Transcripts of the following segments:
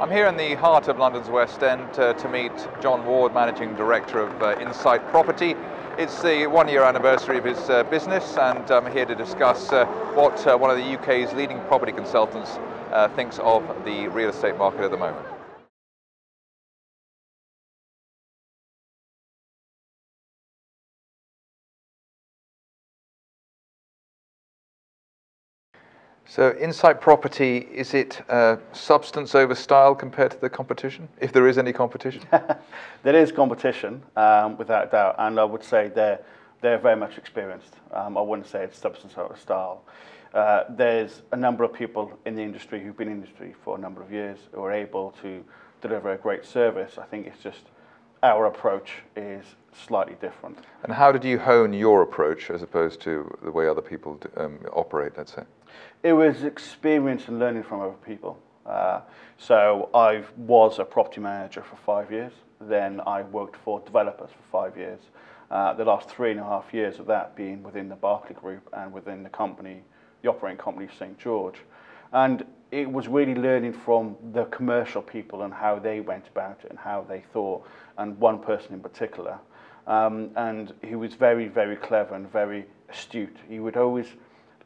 I'm here in the heart of London's West End to meet John Ward, Managing Director of Insight Property. It's the one-year anniversary of his business, and I'm here to discuss what one of the UK's leading property consultants thinks of the real estate market at the moment. So Insight Property, is it substance over style compared to the competition, if there is any competition? There is competition, without doubt, and I would say they're very much experienced. I wouldn't say it's substance over style. There's a number of people in the industry who've been in the industry for a number of years who are able to deliver a great service. I think it's just our approach is slightly different. And how did you hone your approach as opposed to the way other people operate, let's say? It was experience and learning from other people. So I was a property manager for 5 years. Then I worked for developers for 5 years. The last 3.5 years of that being within the Barclay Group and within the company, the operating company St. George. And it was really learning from the commercial people and how they went about it and how they thought, and one person in particular. And he was very, very clever and very astute. He would always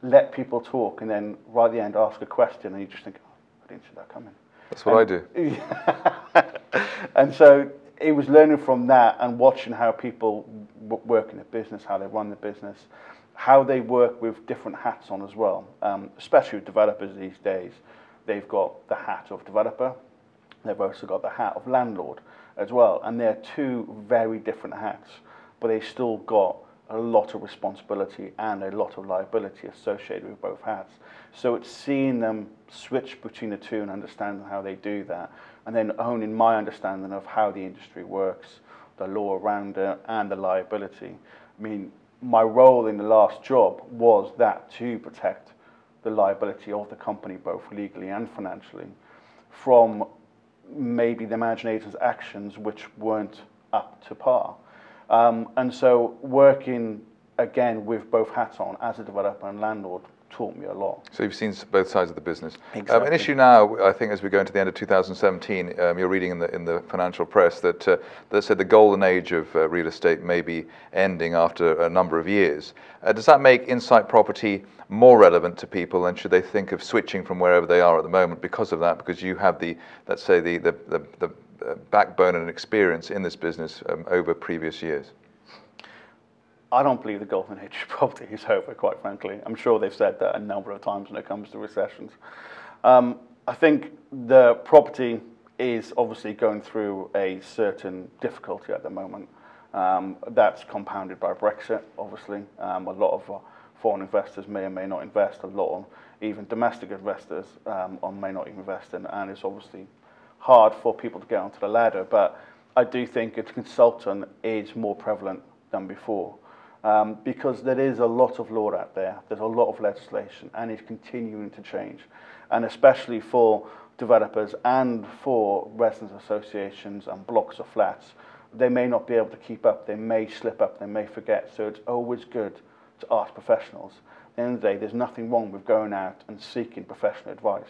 let people talk and then right at the end ask a question and you just think, oh, I didn't see that coming. That's what I do. And so it was learning from that and watching how people work in a business, how they run the business, how they work with different hats on as well. Especially with developers these days, they've got the hat of developer, they've also got the hat of landlord as well. And they're two very different hats, but they still got a lot of responsibility and a lot of liability associated with both hats. So it's seeing them switch between the two and understanding how they do that, and then owning my understanding of how the industry works, the law around it, and the liability. I mean, my role in the last job was that to protect the liability of the company, both legally and financially, from maybe the managing agent's actions which weren't up to par. And so working again with both hats on as a developer and landlord taught me a lot. So you've seen both sides of the business. Exactly. An issue now, I think, as we go into the end of 2017, you're reading in the financial press that said the golden age of real estate may be ending after a number of years. Does that make Insight Property more relevant to people, and should they think of switching from wherever they are at the moment because of that? Because you have the, let's say, the backbone and experience in this business over previous years. I don't believe the golden age of property is over, quite frankly. I'm sure they've said that a number of times when it comes to recessions. I think the property is obviously going through a certain difficulty at the moment. That's compounded by Brexit, obviously. A lot of foreign investors may or may not invest. A lot of even domestic investors may not even invest in, and it's obviously hard for people to get onto the ladder. But I do think a consultant is more prevalent than before. Because there is a lot of law out there, there's a lot of legislation, and it's continuing to change. And especially for developers and for residents associations and blocks of flats, they may not be able to keep up, they may slip up, they may forget, so it's always good to ask professionals. At the end of the day, there's nothing wrong with going out and seeking professional advice,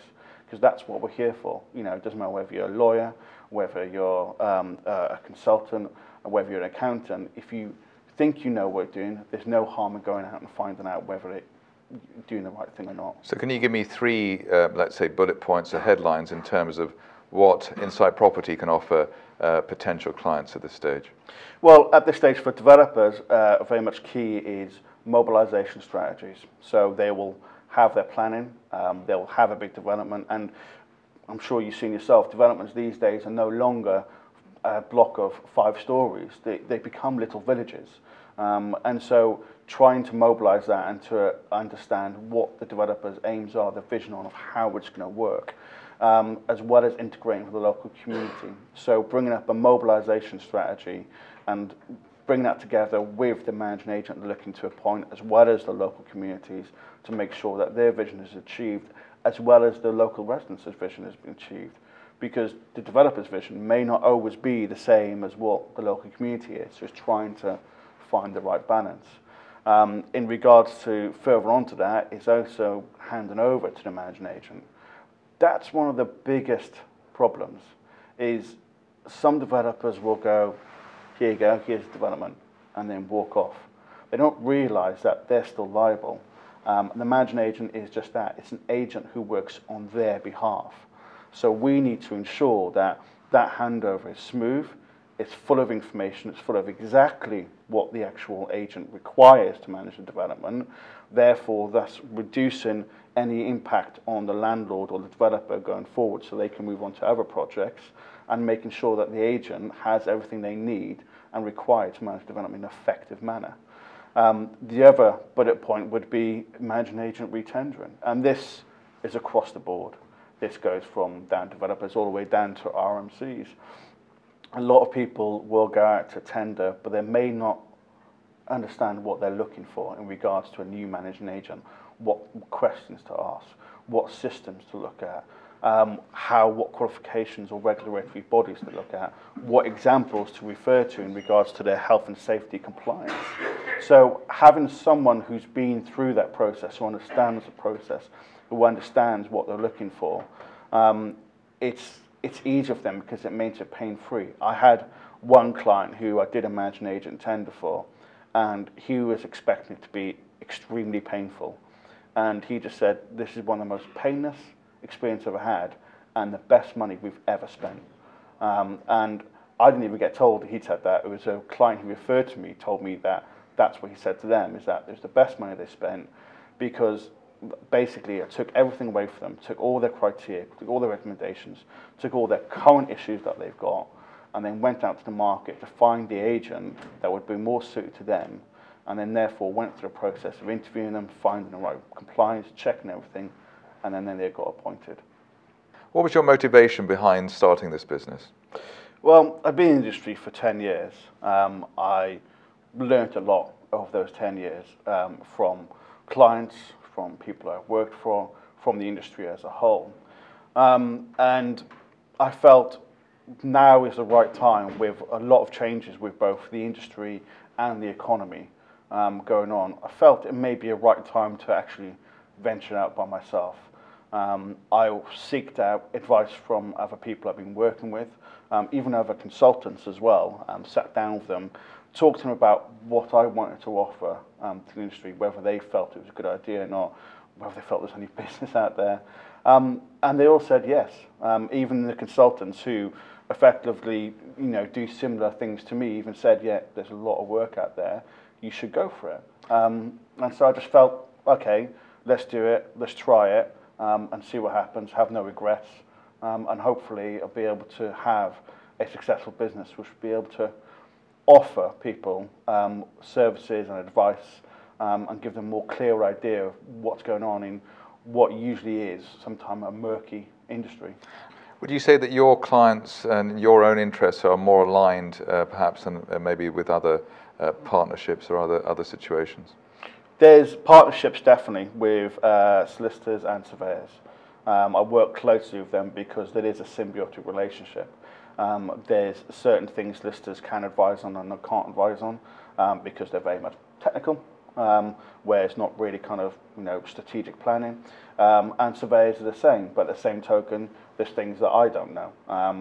because that's what we're here for. You know, it doesn't matter whether you're a lawyer, whether you're a consultant, or whether you're an accountant. If you think you know what you're doing, there's no harm in going out and finding out whether you're doing the right thing or not. So can you give me three, let's say, bullet points or headlines in terms of what Insight Property can offer potential clients at this stage? Well, at this stage for developers, very much key is mobilization strategies. So they will have their planning, they'll have a big development, and I'm sure you've seen yourself, developments these days are no longer a block of 5 stories. They become little villages. And so trying to mobilize that and to understand what the developer's aims are, the vision on of how it's going to work, as well as integrating with the local community. So bringing up a mobilization strategy and bring that together with the managing agent they're looking to appoint, as well as the local communities, to make sure that their vision is achieved, as well as the local residents' vision has been achieved. Because the developer's vision may not always be the same as what the local community is, so it's trying to find the right balance. In regards to further on to that, it's also handing over to the managing agent. That's one of the biggest problems is some developers will go, here you go, here's development, and then walk off. They don't realise that they're still liable. The managing agent is just that. It's an agent who works on their behalf. So we need to ensure that that handover is smooth, it's full of information, it's full of exactly what the actual agent requires to manage the development, therefore thus reducing any impact on the landlord or the developer going forward so they can move on to other projects, and making sure that the agent has everything they need and required to manage development in an effective manner. The other bullet point would be managing agent retendering, and this is across the board. This goes from down developers all the way down to RMCs. A lot of people will go out to tender, but they may not understand what they're looking for in regards to a new managing agent, what questions to ask, what systems to look at, what qualifications or regulatory bodies to look at, what examples to refer to in regards to their health and safety compliance. So having someone who's been through that process, who understands the process, who understands what they're looking for, it's easier for them because it makes it pain-free. I had one client who I did a managing agent tender for, and he was expecting it to be extremely painful. And he just said, this is one of the most painless experience I've ever had, and the best money we've ever spent. And I didn't even get told he'd said that. It was a client who referred to me, told me that that's what he said to them, is that it was the best money they spent, because basically I took everything away from them, took all their criteria, took all their recommendations, took all their current issues that they've got, and then went out to the market to find the agent that would be more suited to them, and then therefore went through a process of interviewing them, finding the right compliance, checking everything, and then they got appointed. What was your motivation behind starting this business? Well, I've been in the industry for 10 years. I learned a lot over those 10 years from clients, from people I've worked for, from the industry as a whole. And I felt now is the right time, with a lot of changes with both the industry and the economy going on. I felt it may be a right time to actually venture out by myself. I seeked out advice from other people I've been working with, even other consultants as well, sat down with them, talked to them about what I wanted to offer to the industry, whether they felt it was a good idea or not, whether they felt there's any business out there. And they all said yes. Even the consultants who effectively, do similar things to me even said, yeah, there's a lot of work out there, you should go for it. And so I just felt, okay, let's do it, let's try it, and see what happens, have no regrets, and hopefully I'll be able to have a successful business which will be able to offer people services and advice, and give them a more clear idea of what's going on in what usually is sometimes a murky industry. Would you say that your clients and your own interests are more aligned perhaps than maybe with other partnerships or other situations? There's partnerships definitely with solicitors and surveyors. I work closely with them because there is a symbiotic relationship. There's certain things solicitors can advise on and they can't advise on because they're very much technical, where it's not really kind of strategic planning. And surveyors are the same, but at the same token, there's things that I don't know,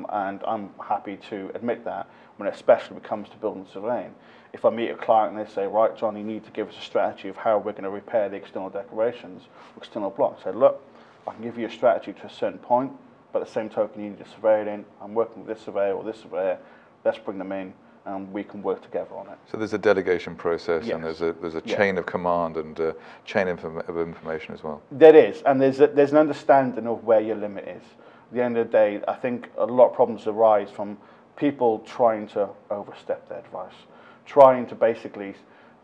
and I'm happy to admit that, when especially when it comes to building surveying. If I meet a client and they say, right, John, you need to give us a strategy of how we're going to repair the external decorations, external blocks, I say, look, I can give you a strategy to a certain point, but at the same token, you need a surveyor in. I'm working with this surveyor or this surveyor. Let's bring them in, and we can work together on it. So there's a delegation process, yes. And there's a chain of command and a chain of information as well. There is, and there's an understanding of where your limit is. At the end of the day, I think a lot of problems arise from people trying to overstep their advice, trying to basically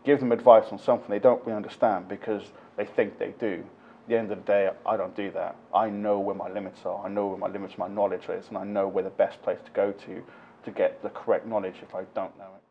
give them advice on something they don't really understand because they think they do. At the end of the day, I don't do that. I know where my limits are. I know where my limits, my knowledge is, and I know where the best place to go to get the correct knowledge if I don't know it.